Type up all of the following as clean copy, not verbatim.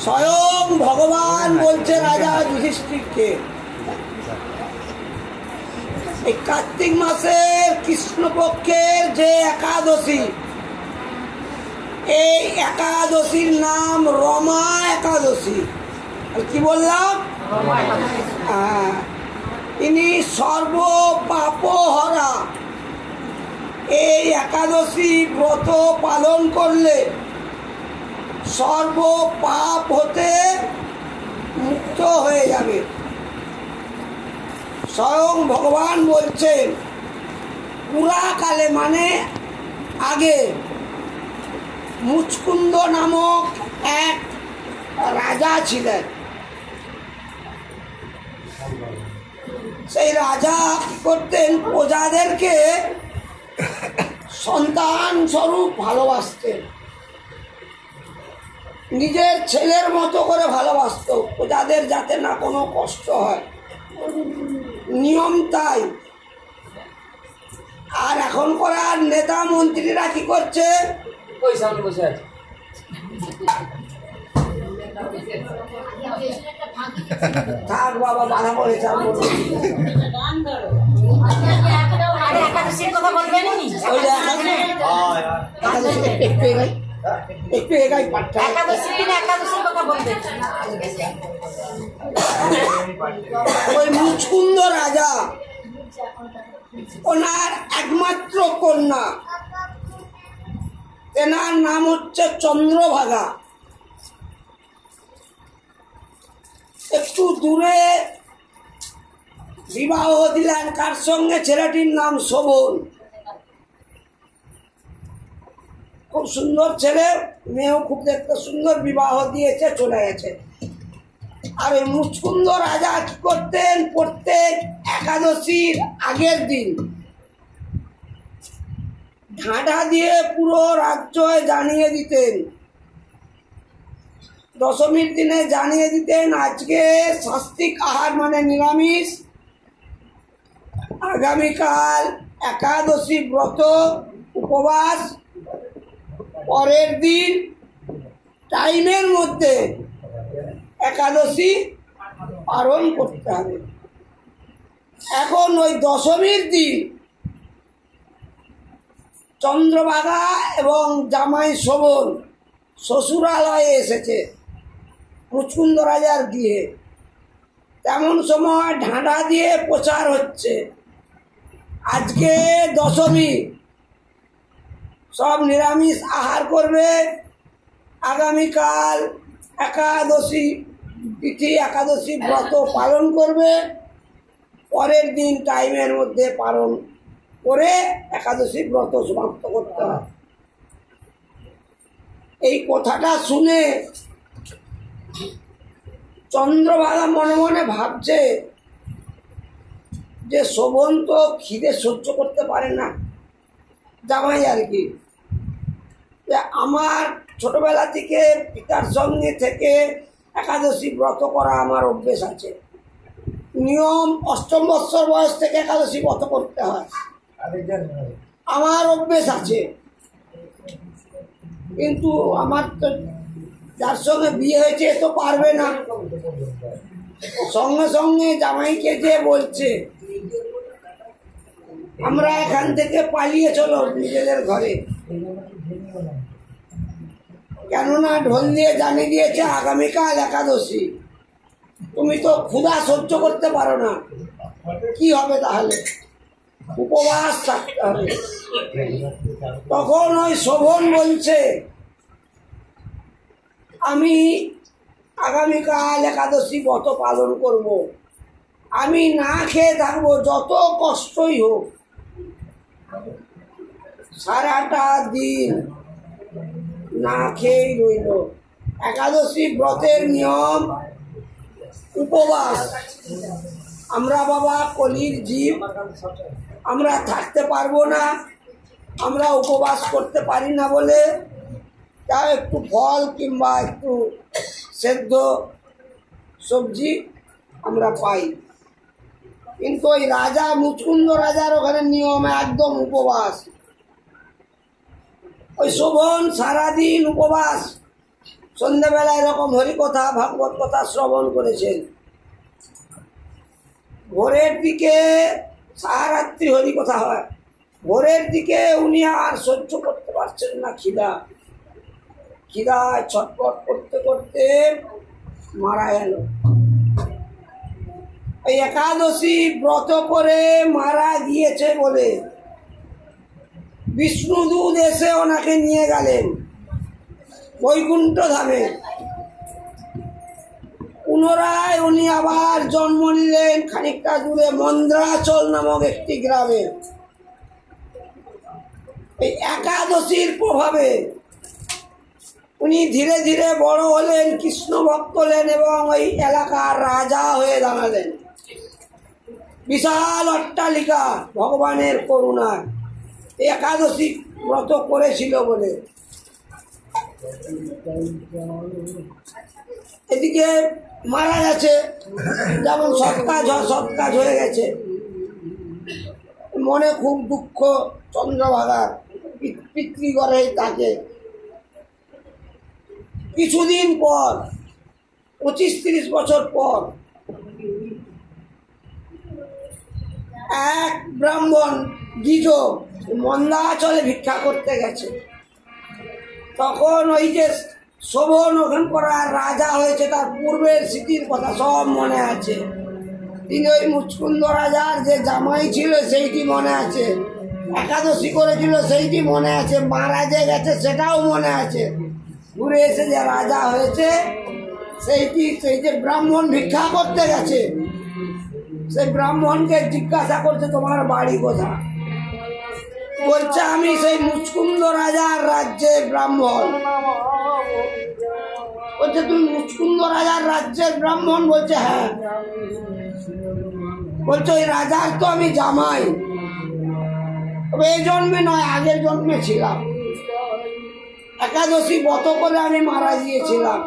স্বয়ং ভগবান বলছে রাজা যুধিষ্ঠিরকে, এই কার্তিক মাসের কৃষ্ণপক্ষের যে একাদশী, এই একাদশীর নাম রমা একাদশী। কি বললাম? হ্যাঁ, ইনি সর্ব পাপহরা। এই একাদশী ব্রত পালন করলে সর্ব পাপ হতে মুক্ত হয়ে যাবে। স্বয়ং ভগবান বলছেন পুরাকালে মানে আগে মুচকুন্দ নামক এক রাজা ছিলেন। সেই রাজা কি করতেন? প্রজাদেরকে সন্তান স্বরূপ ভালোবাসতেন, নিজের ছেলের মতো করে ভালোবাসত, প্রজাদের যাতে না কোনো কষ্ট হয়, নিয়ম তাই। আর এখন করার নেতা মন্ত্রীরা কি করছে? ওই সামনে বসে আছে। থাক বাবা, বাধা পড়েছে। একটু এগাই ওই মুচকুন্দ রাজা, ওনার একমাত্র কন্যা, এনার নাম হচ্ছে চন্দ্রভাগা। একটু দূরে বিবাহ দিলেন কার সঙ্গে? ছেলেটির নাম শোভন। খুব সুন্দর ছেলে, মেয়েও খুব দেখতে সুন্দর, বিবাহ দিয়েছে, চলে গেছে। আর ওই মুচকুন্দ রাজা কি করতেন? প্রত্যেক একাদশীর আগের দিন ঢাঁটা দিয়ে পুরো রাজ্য জানিয়ে দিতেন, দশমীর দিনে জানিয়ে দিতেন আজকে শাস্তিক আহার মানে নিরামিষ, আগামীকাল একাদশী ব্রত উপবাস, পরের দিন টাইমের মধ্যে একাদশী পালন করতে হবে। এখন ওই দশমীর দিন চন্দ্রভাগা এবং জামাই শোভন শ্বশুরালয়ে এসেছে মুচকুন্দ রাজার গৃহে। তেমন সময় ঢাঁড়া দিয়ে প্রচার হচ্ছে আজকে দশমী, সব নিরামিষ আহার করবে, আগামীকাল একাদশী তিথি, একাদশী ব্রত পালন করবে, পরের দিন টাইমের মধ্যে পালন করে একাদশী ব্রত সমাপ্ত করতে হয়। এই কথাটা শুনে চন্দ্রভাগা মনে মনে ভাবছে যে শোভন তো খিদে সহ্য করতে পারে না, জামাই আর কি, যে আমার ছোটবেলা থেকে পিতার সঙ্গে থেকে একাদশী ব্রত করা আমার অভ্যেস আছে, নিয়ম অষ্টম বৎসর বয়স থেকে একাদশী ব্রত করতে হয়, আমার অভ্যেস আছে। কিন্তু আমার তো যার সঙ্গে বিয়ে হয়েছে তো পারবে না। সঙ্গে সঙ্গে জামাইকে যে বলছে আমরা এখান থেকে পালিয়ে চলো নিজেদের ঘরে, কেননা ঢোল দিয়ে জানিয়ে দিয়েছে আগামীকাল একাদশী, তুমি তো ক্ষুধা সহ্য করতে পারো না, কি হবে তাহলে? উপবাস থাকতে হবে। তখন ওই শোভন বলছে আমি আগামীকাল একাদশী ব্রত পালন করব, আমি না খেয়ে থাকবো যত কষ্টই হোক। সারাটা দিন না খেয়েই রইল। একাদশী ব্রতের নিয়ম উপবাস। আমরা বাবা কলির জীব, আমরা থাকতে পারবো না, আমরা উপবাস করতে পারি না বলে তা একটু ফল কিংবা একটু সেদ্ধ সবজি আমরা পাই। কিন্তু ওই রাজা মুচকুন্দ রাজার ওখানে নিয়ম একদম উপবাস। ওই শোভন সারাদিন উপবাস, সন্ধ্যাবেলা এরকম হরিকথা ভাগবত কথা শ্রবণ করেছেন। ভোরের দিকে সারারাত্রি হরিকথা হয়, ভোরের দিকে উনি আর সহ্য করতে পারছেন না, খিদায় ছটফট করতে করতে মারা গেল। এই একাদশী ব্রত করে মারা গিয়েছে বলে বিষ্ণুদূত এসে ওনাকে নিয়ে গেলেন বৈকুণ্ঠ ধামে। পুনরায় উনি আবার জন্ম নিলেন খানিকটা দূরে মন্দ্রাচল নামক একটি গ্রামে। এই একাদশীর প্রভাবে উনি ধীরে ধীরে বড় হলেন, কৃষ্ণ ভক্ত হলেন এবং ওই এলাকার রাজা হয়ে দাঁড়ালেন। বিশাল অট্টালিকা ভগবানের করুণায় একাদশী ব্রত করেছিল বলে। এদিকে মারা গেছে, যেমন সৎ কাজ হয়ে গেছে। মনে খুব দুঃখ চন্দ্রভাগার, পিতৃগড়ে তাকে। কিছুদিন পর 25-30 বছর পর এক ব্রাহ্মণ দ্বিজ মন্দাচলে ভিক্ষা করতে গেছে। তখন ওই যে শোভন ওখান করার রাজা হয়েছে, তার পূর্বের স্মৃতির কথা সব মনে আছে। তিনি ওই মুচকুন্দ রাজার যে জামাই ছিল সেইটি মনে আছে, একাদশী করেছিল সেইটি মনে আছে, মারা যে গেছে সেটাও মনে আছে, ঘুরে এসে যে রাজা হয়েছে সেইটি। সেই যে ব্রাহ্মণ ভিক্ষা করতে গেছে, সেই ব্রাহ্মণকে জিজ্ঞাসা করছে তোমার বাড়ি কোথায়? বলছে আমি সেই মুচকুন্দ রাজার রাজ্যের ব্রাহ্মণ। বলছে তুমি মুচকুন্দ রাজার রাজ্যের ব্রাহ্মণ? বলছে হ্যাঁ। বলছে ওই রাজার তো আমি জামাই, তবে এই জন্মে নয়, আগের জন্মে ছিলাম। একাদশী ব্রত করে আমি মারা গিয়েছিলাম।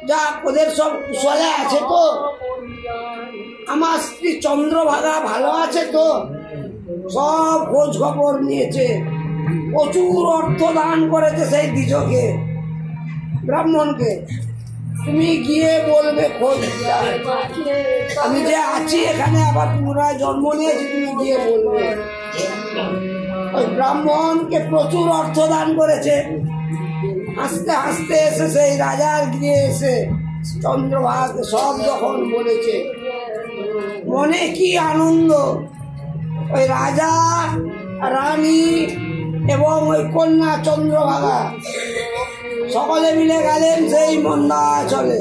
যা ওদের সব কুশলে আছে তো? আমার স্ত্রী চন্দ্রভাগা ভালো আছে তো? সব খোঁজ খবর নিয়েছে, প্রচুর অর্থ দান করেছে সেই দ্বিজকে, ব্রাহ্মণকে। তুমি গিয়ে বলবে খোঁজ আমি যে আছি এখানে, আবার পুনরায় জন্ম নিয়েছি, তুমি গিয়ে বলবে। ওই ব্রাহ্মণকে প্রচুর অর্থ দান করেছে। আস্তে আস্তে এসে সেই রাজার গিয়ে এসে চন্দ্রভাগ সব যখন বলেছে, মনে কি আনন্দ! ওই রাজা, রানী এবং ওই কন্যা চন্দ্রভাগা সকলে মিলে গেলেন সেই মন্দাচলে।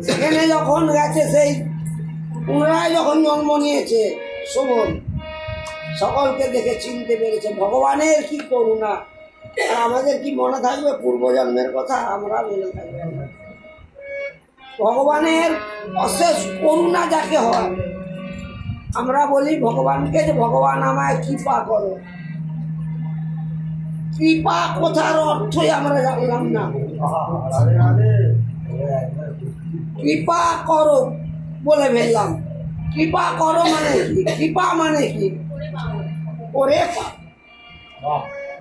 সেখানে যখন গেছে, সেই পুনরায় যখন জন্ম নিয়েছে শোভন, সকলকে দেখে চিনতে পেরেছে। ভগবানের কি করুণা! আর আমাদের কি মনে থাকবে পূর্বজন্মের কথা? আমরা মনে থাকবে ভগবানের অশেষ করুণা যাকে হয়। আমরা বলি ভগবানকে যে ভগবান আমায় কৃপা করো। কৃপা কথার অর্থই আমরা জানলাম না। কৃপা করো বলে ফেললাম। কৃপা করো মানে কি? কৃপা মানে কি? করে পা।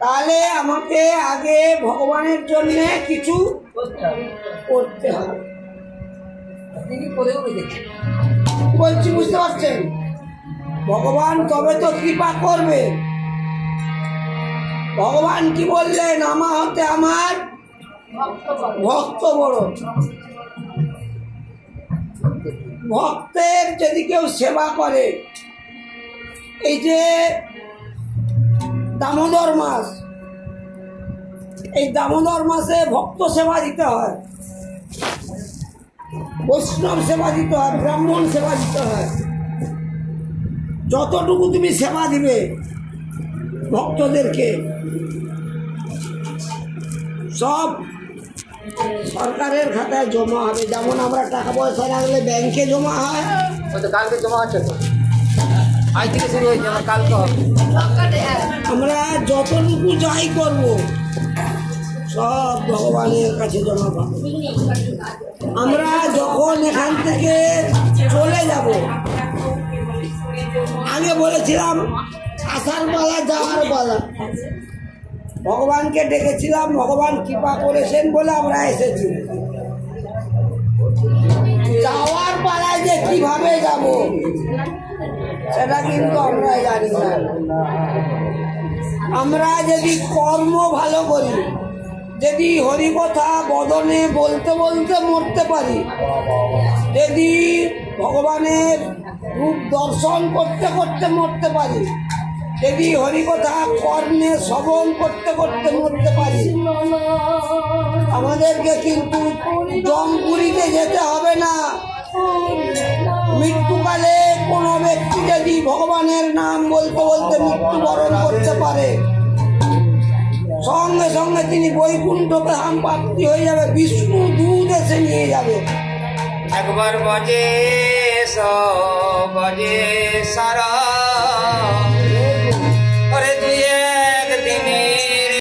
তাহলে আমাকে আগে ভগবানের জন্য কিছু করতে হবে। বলছি, বুঝতে পারছেন? ভগবান তবে তো কৃপা করবে। ভগবান কি বললেন? আমা হতে আমার ভক্ত বড়। ভক্তের যদি কেউ সেবা করে, এই যে দামোদর মাস, এই দামোদর মাসে ভক্ত সেবা দিতে হয়, বৈষ্ণব সেবা দিতে হয়, ব্রাহ্মণ সেবা দিতে হয়। যতটুকু তুমি সেবা দিবে ভক্তদেরকে, সব সরকারের খাতায় জমা হবে। যেমন আমরা টাকা পয়সা রাখলে ব্যাংকে জমা হয়, কালকে জমা হচ্ছে তো, আজ থেকে শুরু হয়েছে, আমার কালকে হবে। আমরা যতটুকু যাই করব সব ভগবানের কাছে জমা পাবো। আমরা যখন এখান থেকে চলে যাব, আগে বলেছিলাম আসার পালা যাওয়ার পালা, ভগবানকে ডেকেছিলাম, ভগবান কৃপা করেছেন বলে আমরা এসেছি। যাওয়ার পালায় যে কিভাবে যাব সেটা কিন্তু আমরা জানি না। আমরা যদি কর্ম ভালো করি, যদি হরিকথা বদনে বলতে বলতে মরতে পারি, যদি ভগবানের রূপ দর্শন করতে করতে মরতে পারি, যদি হরিকথা কর্ণে শ্রবণ করতে করতে মরতে পারি, আমাদেরকে কিন্তু জমপুরীতে যেতে হবে না। মৃত্যুকালে কোনো ব্যক্তি যদি ভগবানের নাম বলতে বলতে মৃত্যুবরণ করতে পারে, সঙ্গে সঙ্গে তিনি বৈকুণ্ঠকে ধাম প্রাপ্তি হয়ে যাবে, বিষ্ণু দূত এসে নিয়ে যাবে। একবার বজে বজে সারা